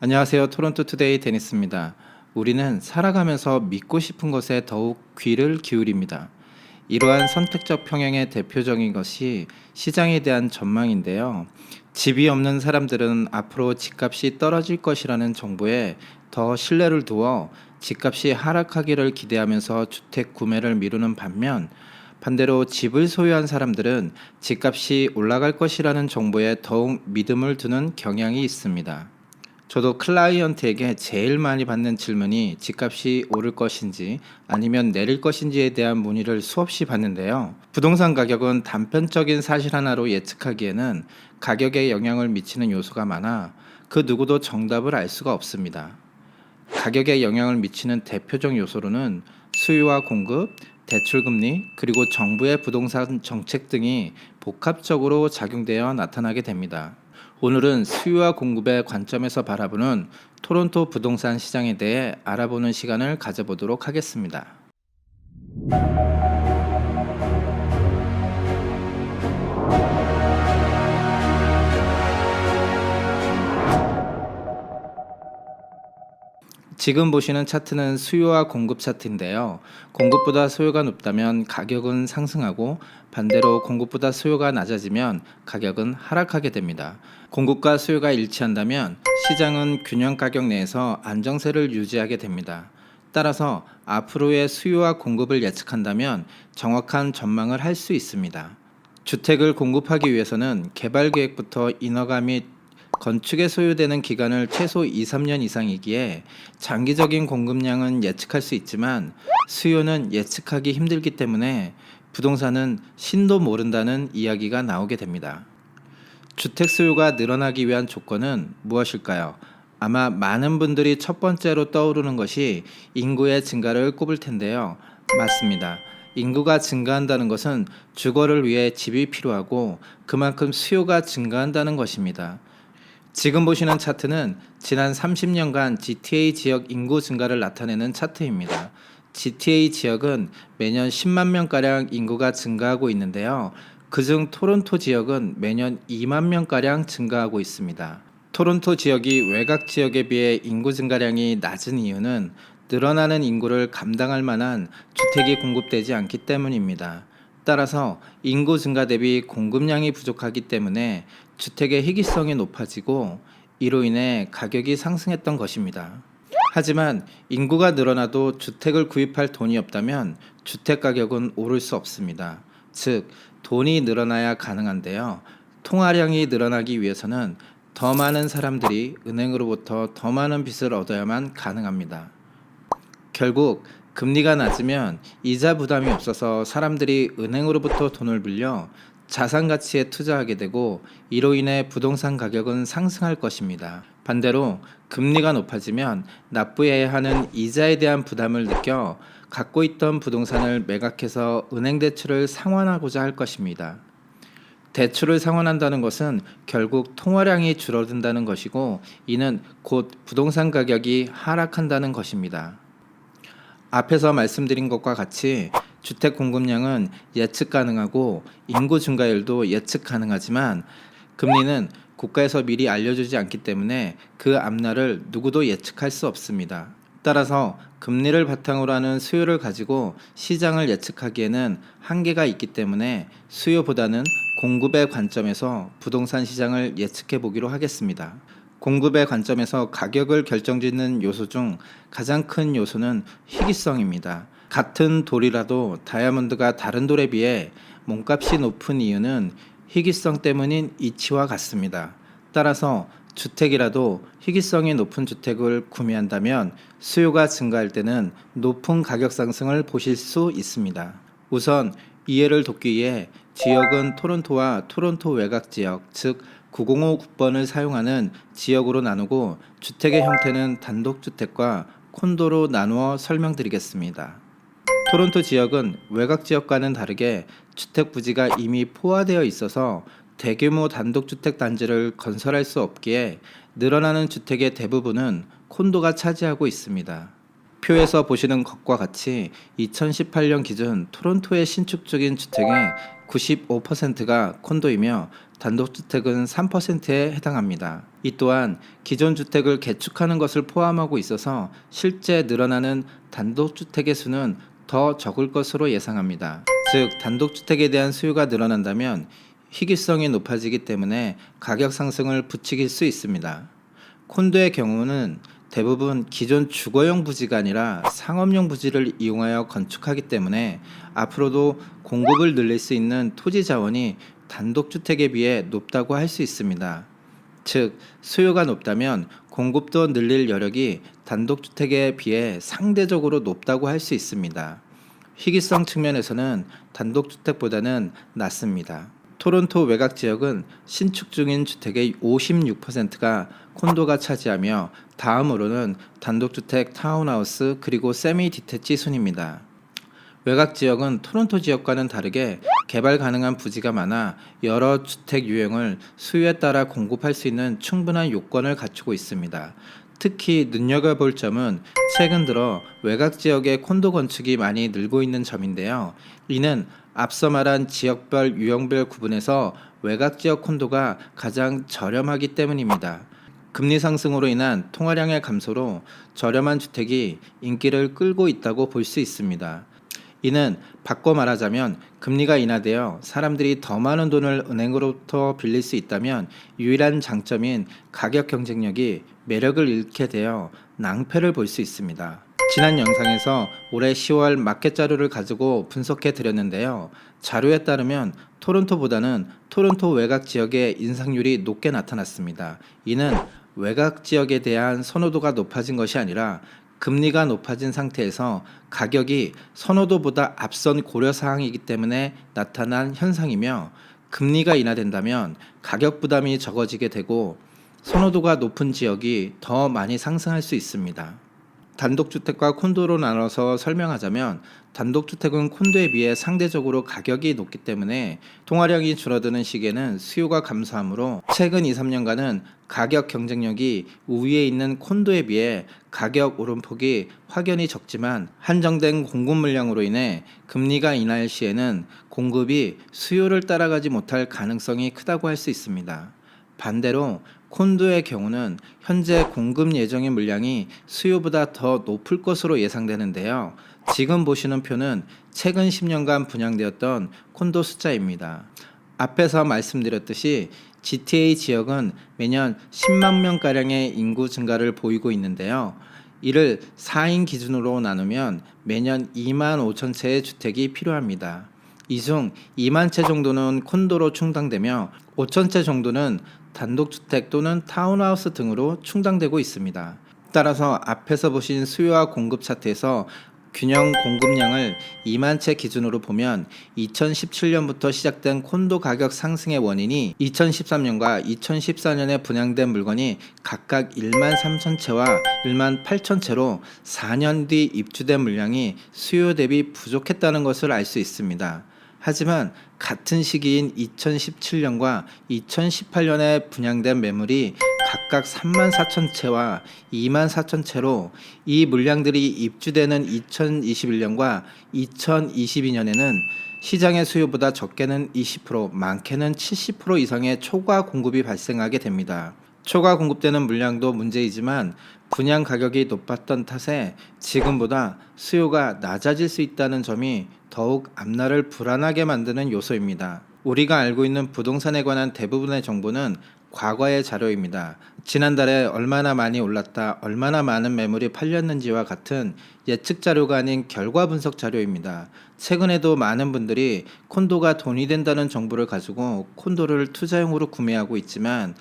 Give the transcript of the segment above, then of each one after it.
안녕하세요. 토론토 투데이 데니스입니다. 우리는 살아가면서 믿고 싶은 것에 더욱 귀를 기울입니다. 이러한 선택적 평형의 대표적인 것이 시장에 대한 전망인데요. 집이 없는 사람들은 앞으로 집값이 떨어질 것이라는 정보에 더 신뢰를 두어 집값이 하락하기를 기대하면서 주택 구매를 미루는 반대로 집을 소유한 사람들은 집값이 올라갈 것이라는 정보에 더욱 믿음을 두는 경향이 있습니다. 저도 클라이언트에게 제일 많이 받는 질문이 집값이 오를 것인지 아니면 내릴 것인지에 대한 문의를 수없이 받는데요. 부동산 가격은 단편적인 사실 하나로 예측하기에는 가격에 영향을 미치는 요소가 많아 그 누구도 정답을 알 수가 없습니다. 가격에 영향을 미치는 대표적 요소로는 수요와 공급, 대출금리, 그리고 정부의 부동산 정책 등이 복합적으로 작용되어 나타나게 됩니다. 오늘은 수요와 공급의 관점에서 바라보는 토론토 부동산 시장에 대해 알아보는 시간을 가져보도록 하겠습니다. 지금 보시는 차트는 수요와 공급 차트인데요. 공급보다 수요가 높다면 가격은 상승하고 반대로 공급보다 수요가 낮아지면 가격은 하락하게 됩니다. 공급과 수요가 일치한다면 시장은 균형 가격 내에서 안정세를 유지하게 됩니다. 따라서 앞으로의 수요와 공급을 예측한다면 정확한 전망을 할 수 있습니다. 주택을 공급하기 위해서는 개발 계획부터 인허가 및 건축에 소요되는 기간을 최소 2, 3년 이상이기에 장기적인 공급량은 예측할 수 있지만 수요는 예측하기 힘들기 때문에 부동산은 신도 모른다는 이야기가 나오게 됩니다. 주택 수요가 늘어나기 위한 조건은 무엇일까요? 아마 많은 분들이 첫 번째로 떠오르는 것이 인구의 증가를 꼽을 텐데요. 맞습니다. 인구가 증가한다는 것은 주거를 위해 집이 필요하고 그만큼 수요가 증가한다는 것입니다. 지금 보시는 차트는 지난 30년간 GTA 지역 인구 증가를 나타내는 차트입니다. GTA 지역은 매년 10만 명가량 인구가 증가하고 있는데요. 그중 토론토 지역은 매년 2만 명가량 증가하고 있습니다. 토론토 지역이 외곽 지역에 비해 인구 증가량이 낮은 이유는 늘어나는 인구를 감당할 만한 주택이 공급되지 않기 때문입니다. 따라서 인구 증가 대비 공급량이 부족하기 때문에 주택의 희귀성이 높아지고 이로 인해 가격이 상승했던 것입니다. 하지만 인구가 늘어나도 주택을 구입할 돈이 없다면 주택 가격은 오를 수 없습니다. 즉, 돈이 늘어나야 가능한데요. 통화량이 늘어나기 위해서는 더 많은 사람들이 은행으로부터 더 많은 빚을 얻어야만 가능합니다. 결국 금리가 낮으면 이자 부담이 없어서 사람들이 은행으로부터 돈을 빌려 자산 가치에 투자하게 되고 이로 인해 부동산 가격은 상승할 것입니다. 반대로 금리가 높아지면 납부해야 하는 이자에 대한 부담을 느껴 갖고 있던 부동산을 매각해서 은행 대출을 상환하고자 할 것입니다. 대출을 상환한다는 것은 결국 통화량이 줄어든다는 것이고 이는 곧 부동산 가격이 하락한다는 것입니다. 앞에서 말씀드린 것과 같이 주택 공급량은 예측 가능하고 인구 증가율도 예측 가능하지만 금리는 국가에서 미리 알려주지 않기 때문에 그 앞날을 누구도 예측할 수 없습니다. 따라서 금리를 바탕으로 하는 수요를 가지고 시장을 예측하기에는 한계가 있기 때문에 수요보다는 공급의 관점에서 부동산 시장을 예측해 보기로 하겠습니다. 공급의 관점에서 가격을 결정짓는 요소 중 가장 큰 요소는 희귀성입니다. 같은 돌이라도 다이아몬드가 다른 돌에 비해 몸값이 높은 이유는 희귀성 때문인 이치와 같습니다. 따라서 주택이라도 희귀성이 높은 주택을 구매한다면 수요가 증가할 때는 높은 가격 상승을 보실 수 있습니다. 우선 이해를 돕기 위해 지역은 토론토와 토론토 외곽 지역, 즉 905국번을 사용하는 지역으로 나누고 주택의 형태는 단독주택과 콘도로 나누어 설명드리겠습니다. 토론토 지역은 외곽 지역과는 다르게 주택 부지가 이미 포화되어 있어서 대규모 단독주택 단지를 건설할 수 없기에 늘어나는 주택의 대부분은 콘도가 차지하고 있습니다. 표에서 보시는 것과 같이 2018년 기준 토론토의 신축 중인 주택의 95%가 콘도이며 단독주택은 3%에 해당합니다. 이 또한 기존 주택을 개축하는 것을 포함하고 있어서 실제 늘어나는 단독주택의 수는 더 적을 것으로 예상합니다. 즉, 단독주택에 대한 수요가 늘어난다면 희귀성이 높아지기 때문에 가격 상승을 부추길 수 있습니다. 콘도의 경우는 대부분 기존 주거용 부지가 아니라 상업용 부지를 이용하여 건축하기 때문에 앞으로도 공급을 늘릴 수 있는 토지 자원이 단독주택에 비해 높다고 할 수 있습니다. 즉, 수요가 높다면 공급도 늘릴 여력이 단독주택에 비해 상대적으로 높다고 할 수 있습니다. 희귀성 측면에서는 단독주택보다는 낮습니다. 토론토 외곽 지역은 신축 중인 주택의 56%가 콘도가 차지하며 다음으로는 단독주택, 타운하우스, 그리고 세미 디태치 순입니다. 외곽 지역은 토론토 지역과는 다르게 개발 가능한 부지가 많아 여러 주택 유형을 수요에 따라 공급할 수 있는 충분한 요건을 갖추고 있습니다. 특히 눈여겨볼 점은 최근 들어 외곽 지역의 콘도 건축이 많이 늘고 있는 점인데요. 이는 앞서 말한 지역별 유형별 구분에서 외곽 지역 콘도가 가장 저렴하기 때문입니다. 금리 상승으로 인한 통화량의 감소로 저렴한 주택이 인기를 끌고 있다고 볼 수 있습니다. 이는 바꿔 말하자면 금리가 인하되어 사람들이 더 많은 돈을 은행으로부터 빌릴 수 있다면 유일한 장점인 가격 경쟁력이 매력을 잃게 되어 낭패를 볼 수 있습니다. 지난 영상에서 올해 10월 마켓 자료를 가지고 분석해 드렸는데요. 자료에 따르면 토론토보다는 토론토 외곽 지역의 인상률이 높게 나타났습니다. 이는 외곽 지역에 대한 선호도가 높아진 것이 아니라 금리가 높아진 상태에서 가격이 선호도보다 앞선 고려사항이기 때문에 나타난 현상이며, 금리가 인하된다면 가격 부담이 적어지게 되고 선호도가 높은 지역이 더 많이 상승할 수 있습니다. 단독주택과 콘도로 나눠서 설명하자면 단독주택은 콘도에 비해 상대적으로 가격이 높기 때문에 통화량이 줄어드는 시기에는 수요가 감소하므로 최근 2, 3년간은 가격 경쟁력이 우위에 있는 콘도에 비해 가격 오름폭이 확연히 적지만 한정된 공급 물량으로 인해 금리가 인하할 시에는 공급이 수요를 따라가지 못할 가능성이 크다고 할 수 있습니다. 반대로 콘도의 경우는 현재 공급 예정인 물량이 수요보다 더 높을 것으로 예상되는데요. 지금 보시는 표는 최근 10년간 분양되었던 콘도 숫자입니다. 앞에서 말씀드렸듯이 GTA 지역은 매년 10만 명가량의 인구 증가를 보이고 있는데요. 이를 4인 기준으로 나누면 매년 2만 5천 채의 주택이 필요합니다. 이 중 2만 채 정도는 콘도로 충당되며 5천 채 정도는 단독주택 또는 타운하우스 등으로 충당되고 있습니다. 따라서 앞에서 보신 수요와 공급 차트에서 균형 공급량을 2만 채 기준으로 보면 2017년부터 시작된 콘도 가격 상승의 원인이 2013년과 2014년에 분양된 물건이 각각 1만 3천 채와 1만 8천 채로 4년 뒤 입주된 물량이 수요 대비 부족했다는 것을 알 수 있습니다. 하지만 같은 시기인 2017년과 2018년에 분양된 매물이 각각 3만 4천 채와 2만 4천 채로 이 물량들이 입주되는 2021년과 2022년에는 시장의 수요보다 적게는 20%, 많게는 70% 이상의 초과 공급이 발생하게 됩니다. 초과 공급되는 물량도 문제이지만 분양 가격이 높았던 탓에 지금보다 수요가 낮아질 수 있다는 점이 더욱 앞날을 불안하게 만드는 요소입니다. 우리가 알고 있는 부동산에 관한 대부분의 정보는 과거의 자료입니다. 지난달에 얼마나 많이 올랐다, 얼마나 많은 매물이 팔렸는지와 같은 예측 자료가 아닌 결과 분석 자료입니다. 최근에도 많은 분들이 콘도가 돈이 된다는 정보를 가지고 콘도를 투자용으로 구매하고 있지만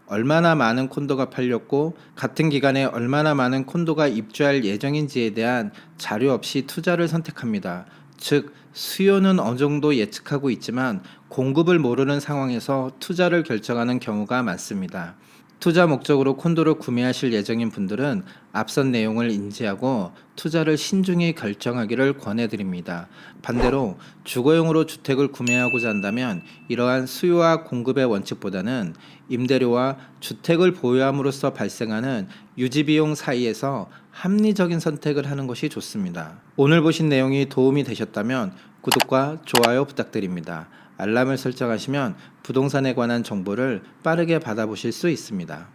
얼마나 많은 콘도가 팔렸고 같은 기간에 얼마나 많은 콘도가 입주할 예정인지에 대한 자료 없이 투자를 선택합니다. 즉, 수요는 어느 정도 예측하고 있지만 공급을 모르는 상황에서 투자를 결정하는 경우가 많습니다. 투자 목적으로 콘도를 구매하실 예정인 분들은 앞선 내용을 인지하고 투자를 신중히 결정하기를 권해드립니다. 반대로 주거용으로 주택을 구매하고자 한다면 이러한 수요와 공급의 원칙보다는 임대료와 주택을 보유함으로써 발생하는 유지비용 사이에서 합리적인 선택을 하는 것이 좋습니다. 오늘 보신 내용이 도움이 되셨다면 구독과 좋아요 부탁드립니다. 알람을 설정하시면 부동산에 관한 정보를 빠르게 받아보실 수 있습니다.